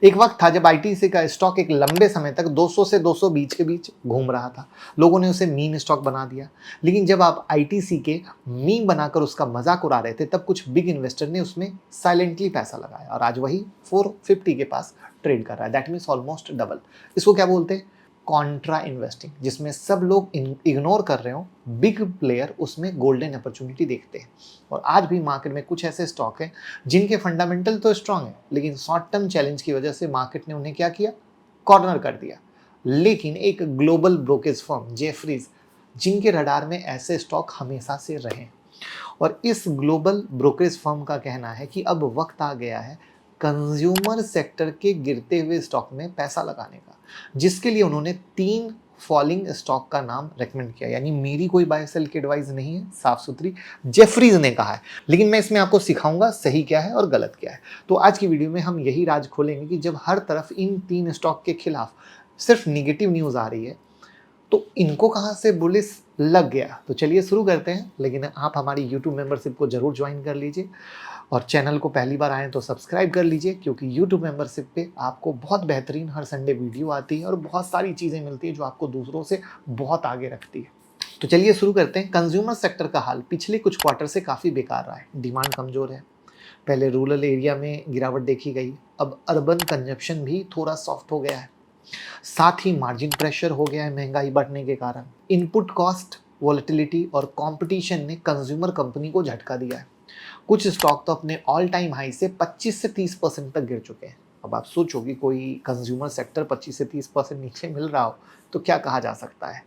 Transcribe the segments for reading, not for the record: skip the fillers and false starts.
एक वक्त था जब आईटीसी का स्टॉक एक लंबे समय तक 200 से 220 के बीच घूम रहा था। लोगों ने उसे मीम स्टॉक बना दिया। लेकिन जब आप आईटीसी के मीम बनाकर उसका मजाक उड़ा रहे थे, तब कुछ बिग इन्वेस्टर ने उसमें साइलेंटली पैसा लगाया और आज वही 450 के पास ट्रेड कर रहा है। That means almost double. इसको क्या बोलते हैं? कॉन्ट्रा इन्वेस्टिंग, जिसमें सब लोग इग्नोर कर रहे हो, बिग प्लेयर उसमें गोल्डन अपॉर्चुनिटी देखते हैं। और आज भी मार्केट में कुछ ऐसे स्टॉक हैं जिनके फंडामेंटल तो स्ट्रांग है, लेकिन शॉर्ट टर्म चैलेंज की वजह से मार्केट ने उन्हें क्या किया? कॉर्नर कर दिया। लेकिन एक ग्लोबल ब्रोकेज फर्म जेफरीज, जिनके रडार में ऐसे स्टॉक हमेशा से रहे, और इस ग्लोबल ब्रोकरेज फर्म का कहना है कि अब वक्त आ गया है कंज्यूमर सेक्टर के गिरते हुए स्टॉक में पैसा लगाने का, जिसके लिए उन्होंने 3 फॉलिंग स्टॉक का नाम रेकमेंड किया। यानी मेरी कोई बाय सेल की एडवाइस नहीं है, साफ सुथरी जेफरीज ने कहा है। लेकिन मैं इसमें आपको सिखाऊंगा सही क्या है और गलत क्या है। तो आज की वीडियो में हम यही राज खोलेंगे कि जब हर तरफ इन 3 स्टॉक के खिलाफ सिर्फ निगेटिव न्यूज आ रही है, तो इनको कहाँ से बुलिस लग गया। तो चलिए शुरू करते हैं। लेकिन आप हमारी YouTube मेंबरशिप को जरूर ज्वाइन कर लीजिए और चैनल को पहली बार आए तो सब्सक्राइब कर लीजिए, क्योंकि YouTube मेंबरशिप पे आपको बहुत बेहतरीन हर संडे वीडियो आती है और बहुत सारी चीज़ें मिलती है जो आपको दूसरों से बहुत आगे रखती है। तो चलिए शुरू करते हैं। कंज्यूमर सेक्टर का हाल पिछले कुछ क्वार्टर से काफ़ी बेकार रहा है। डिमांड कमज़ोर है। पहले रूरल एरिया में गिरावट देखी गई, अब अर्बन कंजप्शन भी थोड़ा सॉफ्ट हो गया है। साथ ही मार्जिन प्रेशर हो गया है महंगाई बढ़ने के कारण। इनपुट कॉस्ट वॉलेटिलिटी और कंपटीशन ने कंज्यूमर कंपनी को झटका दिया है। कुछ स्टॉक तो अपने ऑल टाइम हाई से 25 से 30% तक गिर चुके हैं। अब आप सोचो कि कोई कंज्यूमर सेक्टर 25 से 30% नीचे मिल रहा हो तो क्या कहा जा सकता है।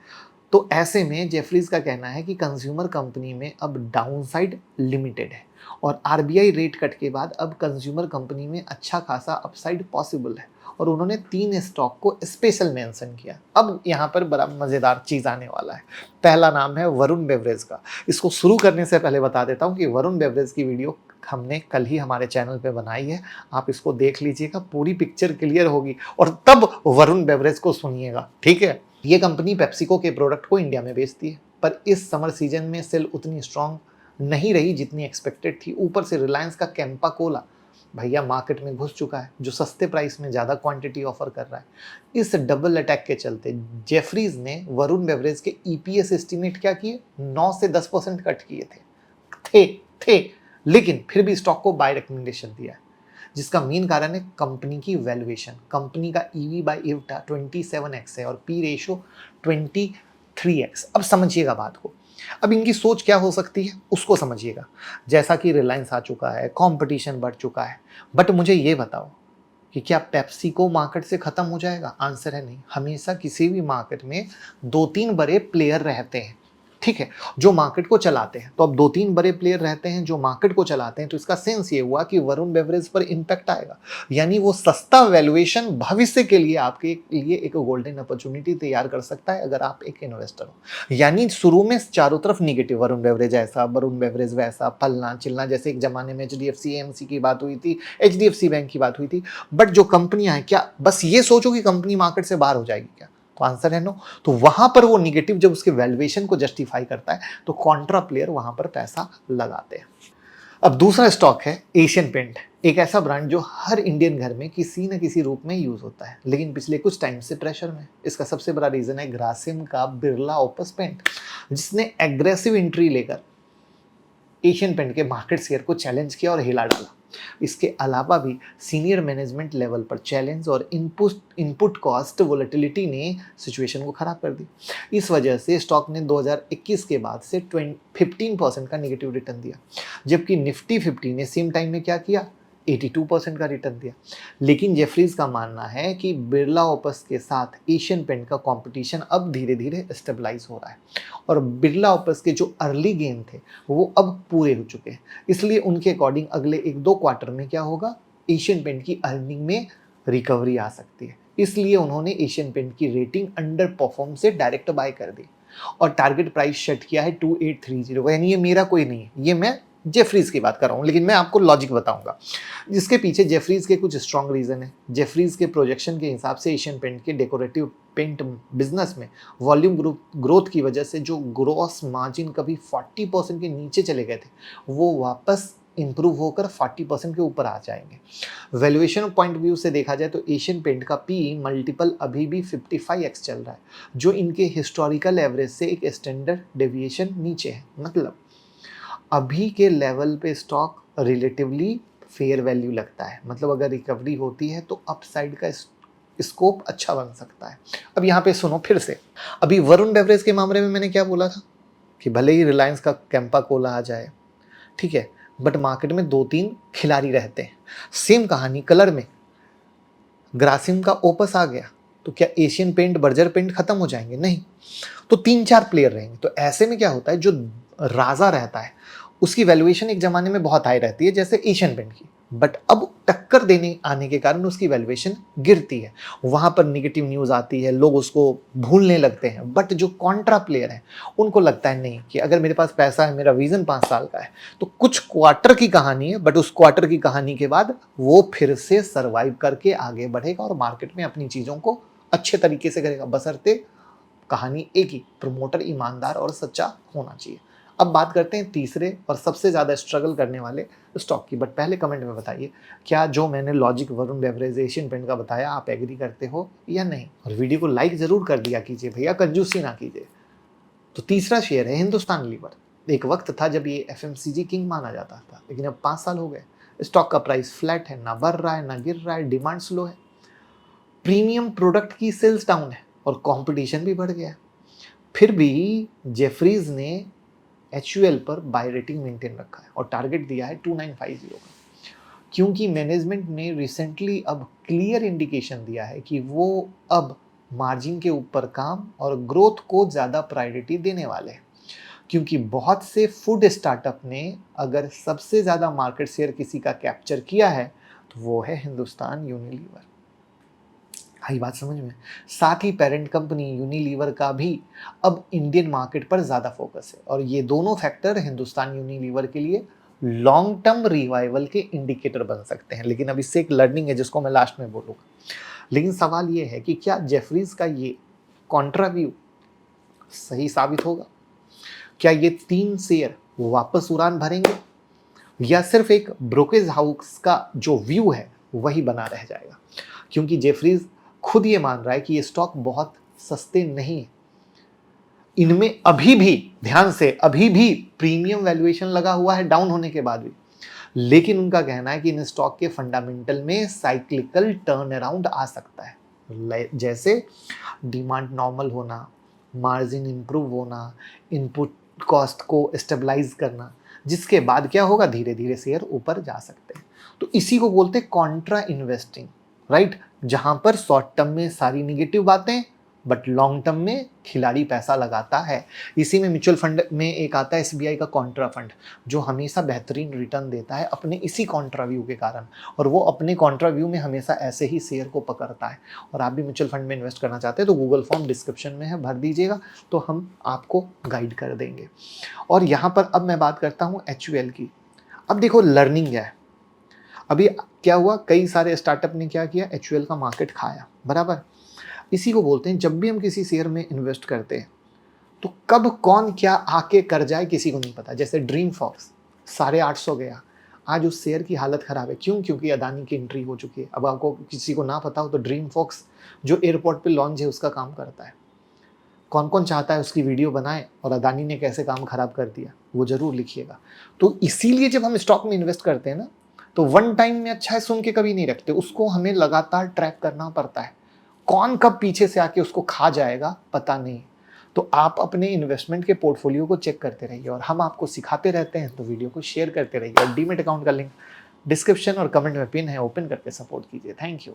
तो ऐसे में जेफरीज का कहना है कि कंज्यूमर कंपनी में अब डाउनसाइड लिमिटेड है और आरबीआई रेट कट के बाद अब कंज्यूमर कंपनी में अच्छा खासा अपसाइड पॉसिबल है। और उन्होंने 3 स्टॉक को स्पेशल मेंशन किया। अब यहाँ पर बड़ा मज़ेदार चीज़ आने वाला है। पहला नाम है वरुण बेवरेज का। इसको शुरू करने से पहले बता देता हूँ कि वरुण बेवरेज की वीडियो हमने कल ही हमारे चैनल पे बनाई है। आप इसको देख लीजिएगा, पूरी पिक्चर क्लियर होगी और तब वरुण बेवरेज को सुनिएगा, ठीक है। ये कंपनी पेप्सिको के प्रोडक्ट को इंडिया में बेचती है, पर इस समर सीजन में सेल उतनी स्ट्रांग नहीं रही जितनी एक्सपेक्टेड थी। ऊपर से रिलायंस का कैंपा कोला भैया मार्केट में घुस चुका है, जो सस्ते प्राइस में ज़्यादा क्वांटिटी ऑफर कर रहा है। इस डबल अटैक के चलते जेफरीज ने वरुण बेवरेज के ईपीएस एस्टिमेट क्या किए? 9 से 10% कट किए थे लेकिन फिर भी स्टॉक को बाय रिकमेंडेशन दिया है, जिसका मेन कारण है कंपनी की वैल्यूएशन। कंपनी का ईवी बाय इविटा 27x है और पी रेशो 23x। अब समझिएगा बात को। अब इनकी सोच क्या हो सकती है उसको समझिएगा। जैसा कि रिलायंस आ चुका है, कंपटीशन बढ़ चुका है, बट मुझे ये बताओ कि क्या पेप्सिको मार्केट से खत्म हो जाएगा? आंसर है नहीं। हमेशा किसी भी मार्केट में 2-3 बड़े प्लेयर रहते हैं, ठीक है, जो मार्केट को चलाते हैं। तो अब 2-3 बड़े प्लेयर रहते हैं जो मार्केट को चलाते हैं, तो इसका सेंस ये हुआ कि वरुण बेवरेज पर इंपैक्ट आएगा। यानी वो सस्ता वैल्यूएशन भविष्य के लिए आपके लिए एक गोल्डन अपॉर्चुनिटी तैयार कर सकता है अगर आप एक इन्वेस्टर हो। यानी शुरू में चारों तरफ निगेटिव, वरुण बेवरेज ऐसा, वरुण बेवरेज वैसा, फलना चिलना, जैसे एक जमाने में एचडीएफसी एएमसी की बात हुई थी, एचडीएफसी बैंक की बात हुई थी। बट जो कंपनियां हैं, क्या बस ये सोचो कि कंपनी मार्केट से बाहर हो जाएगी क्या? तो आंसर है नो। तो वहां पर वो निगेटिव जब उसके वैल्यूएशन को जस्टिफाई करता है तो कॉन्ट्रा प्लेयर वहां पर पैसा लगाते हैं। अब दूसरा स्टॉक है एशियन पेंट, एक ऐसा ब्रांड जो हर इंडियन घर में किसी न किसी रूप में यूज होता है, लेकिन पिछले कुछ टाइम से प्रेशर में। इसका सबसे बड़ा रीजन है ग्रासिम का बिरला ओपस पेंट, जिसने एग्रेसिव एंट्री लेकर एशियन पेंट के मार्केट शेयर को चैलेंज किया और हिला डाला। इसके अलावा भी सीनियर मैनेजमेंट लेवल पर चैलेंज और इनपुट कॉस्ट वोलेटिलिटी ने सिचुएशन को खराब कर दी। इस वजह से स्टॉक ने 2021 के बाद से 15% का नेगेटिव रिटर्न दिया, जबकि निफ्टी 50 ने सेम टाइम में क्या किया? 82% का रिटर्न दिया। लेकिन जेफरीज का मानना है कि बिरला ओपस के साथ एशियन पेंट का कंपटीशन अब धीरे धीरे स्टेबलाइज हो रहा है और बिरला ओपस के जो अर्ली गेन थे वो अब पूरे हो चुके हैं। इसलिए उनके अकॉर्डिंग अगले 1-2 क्वार्टर में क्या होगा? एशियन पेंट की अर्निंग में रिकवरी आ सकती है। इसलिए उन्होंने एशियन पेंट की रेटिंग अंडर परफॉर्म से डायरेक्ट बाय कर दी और टारगेट प्राइस सेट किया है 2830। यानी ये मेरा कोई नहीं है, ये मैं जेफरीज की बात कर रहा हूँ, लेकिन मैं आपको लॉजिक बताऊंगा जिसके पीछे जेफरीज के कुछ स्ट्रॉन्ग रीजन है। जेफरीज के प्रोजेक्शन के हिसाब से एशियन पेंट के डेकोरेटिव पेंट बिजनेस में वॉल्यूम ग्रोथ की वजह से जो ग्रॉस मार्जिन कभी 40% के नीचे चले गए थे, वो वापस इंप्रूव होकर 40% के ऊपर आ जाएंगे। वैल्यूएशन पॉइंट व्यू से देखा जाए तो एशियन पेंट का पी मल्टीपल अभी भी 55x चल रहा है, जो इनके हिस्टोरिकल एवरेज से एक स्टैंडर्ड डेविएशन नीचे है। मतलब अभी के लेवल पे स्टॉक रिलेटिवली फेयर वैल्यू लगता है, मतलब अगर रिकवरी होती है तो अपसाइड का स्कोप अच्छा बन सकता है। अब यहाँ पे सुनो फिर से, अभी वरुण बेवरेज के मामले में मैंने क्या बोला था कि भले ही रिलायंस का कैंपा कोला आ जाए, ठीक है, बट मार्केट में 2-3 खिलाड़ी रहते हैं। सेम कहानी कलर में, ग्रासिम का ओपस आ गया तो क्या एशियन पेंट, बर्जर पेंट खत्म हो जाएंगे? नहीं, तो 3-4 प्लेयर रहेंगे। तो ऐसे में क्या होता है, जो राजा रहता है उसकी वैल्यूएशन एक जमाने में बहुत हाई रहती है, जैसे एशियन पेंट की, बट अब टक्कर देने आने के कारण उसकी वैल्यूएशन गिरती है। वहां पर निगेटिव न्यूज आती है, लोग उसको भूलने लगते हैं। बट जो कॉन्ट्रा प्लेयर है उनको लगता है नहीं, कि अगर मेरे पास पैसा है, मेरा विजन 5 साल का है, तो कुछ क्वार्टर की कहानी है, बट उस क्वार्टर की कहानी के बाद वो फिर से सर्वाइव करके आगे बढ़ेगा और मार्केट में अपनी चीजों को अच्छे तरीके से करेगा, बशर्ते कहानी एक ही, प्रमोटर ईमानदार और सच्चा होना चाहिए। अब बात करते हैं तीसरे और सबसे ज़्यादा स्ट्रगल करने वाले स्टॉक की। बट पहले कमेंट में बताइए, क्या जो मैंने logic Varun beverage, Asian paint का बताया, आप एग्री करते हो या नहीं? और वीडियो को लाइक ज़रूर कर दिया कीजिए भैया, कंजूसी ना कीजिए। तो तीसरा शेयर है हिंदुस्तान लीवर। एक वक्त था जब ये FMCG किंग माना जाता था, लेकिन अब 5 साल हो गए, स्टॉक का प्राइस फ्लैट है, ना बढ़ रहा है ना गिर रहा है, डिमांड स्लो है, प्रीमियम प्रोडक्ट की सेल्स डाउन है और कंपटीशन भी बढ़ गया है। फिर भी जेफरीज ने HUL पर बाय रेटिंग मेंटेन रखा है और टारगेट दिया है 2950 का, क्योंकि मैनेजमेंट ने रिसेंटली अब क्लियर इंडिकेशन दिया है कि वो अब मार्जिन के ऊपर काम और ग्रोथ को ज़्यादा प्रायोरिटी देने वाले हैं। क्योंकि बहुत से फूड स्टार्टअप ने अगर सबसे ज़्यादा मार्केट शेयर किसी का कैप्चर किया है तो वो है हिंदुस्तान यूनिलीवर। आई बात समझ में? साथ ही पेरेंट कंपनी यूनिलीवर का भी अब इंडियन मार्केट पर ज़्यादा फोकस है और ये दोनों फैक्टर हिंदुस्तान यूनिलीवर के लिए लॉन्ग टर्म रिवाइवल के इंडिकेटर बन सकते हैं। लेकिन अब इससे एक लर्निंग है जिसको मैं लास्ट में बोलूँगा। लेकिन सवाल ये है कि क्या जेफरीज का ये कॉन्ट्रा व्यू सही साबित होगा? क्या ये 3 शेयर वापस उड़ान भरेंगे या सिर्फ एक ब्रोकरेज हाउस का जो व्यू है वही बना रह जाएगा? क्योंकि जेफरीज खुद ये मान रहा है कि ये स्टॉक बहुत सस्ते नहीं है, इनमें अभी भी, ध्यान से, अभी भी प्रीमियम वैल्यूएशन लगा हुआ है डाउन होने के बाद भी। लेकिन उनका कहना है कि इन स्टॉक के फंडामेंटल में साइक्लिकल टर्न अराउंड आ सकता है, जैसे डिमांड नॉर्मल होना, मार्जिन इंप्रूव होना, इनपुट कॉस्ट को स्टेबलाइज करना, जिसके बाद क्या होगा, धीरे धीरे शेयर ऊपर जा सकते हैं। तो इसी को बोलते हैं कॉन्ट्रा इन्वेस्टिंग, राइट? जहां पर शॉर्ट टर्म में सारी निगेटिव बातें, बट लॉन्ग टर्म में खिलाड़ी पैसा लगाता है। इसी में म्यूचुअल फंड में एक आता है SBI का कॉन्ट्रा फंड, जो हमेशा बेहतरीन रिटर्न देता है अपने इसी कॉन्ट्रा व्यू के कारण, और वो अपने कॉन्ट्रा व्यू में हमेशा ऐसे ही शेयर को पकड़ता है। और आप भी म्यूचुअल फंड में इन्वेस्ट करना चाहते हैं तो गूगल फॉर्म डिस्क्रिप्शन में है, भर दीजिएगा तो हम आपको गाइड कर देंगे। और यहाँ पर अब मैं बात करता हूँ HUL की। अब देखो लर्निंग क्या है। अभी क्या हुआ, कई सारे स्टार्टअप ने क्या किया, HUL का मार्केट खाया, बराबर। इसी को बोलते हैं, जब भी हम किसी शेयर में इन्वेस्ट करते हैं तो कब कौन क्या आके कर जाए किसी को नहीं पता। जैसे ड्रीम फॉक्स 850 गया, आज उस शेयर की हालत खराब है। क्यों? क्योंकि अदानी की एंट्री हो चुकी है। अब आपको किसी को ना पता हो तो ड्रीम फॉक्स जो एयरपोर्ट पे लॉन्च है उसका काम करता है। कौन कौन चाहता है उसकी वीडियो बनाए और अदानी ने कैसे काम खराब कर दिया, वो जरूर लिखिएगा। तो इसीलिए जब हम स्टॉक में इन्वेस्ट करते हैं ना, तो वन टाइम में अच्छा है सुन के कभी नहीं रखते, उसको हमें लगातार ट्रैक करना पड़ता है। कौन कब पीछे से आके उसको खा जाएगा पता नहीं। तो आप अपने इन्वेस्टमेंट के पोर्टफोलियो को चेक करते रहिए और हम आपको सिखाते रहते हैं, तो वीडियो को शेयर करते रहिए। और डीमेट अकाउंट का लिंक डिस्क्रिप्शन और कमेंट में पिन है, ओपन करके सपोर्ट कीजिए। Thank you.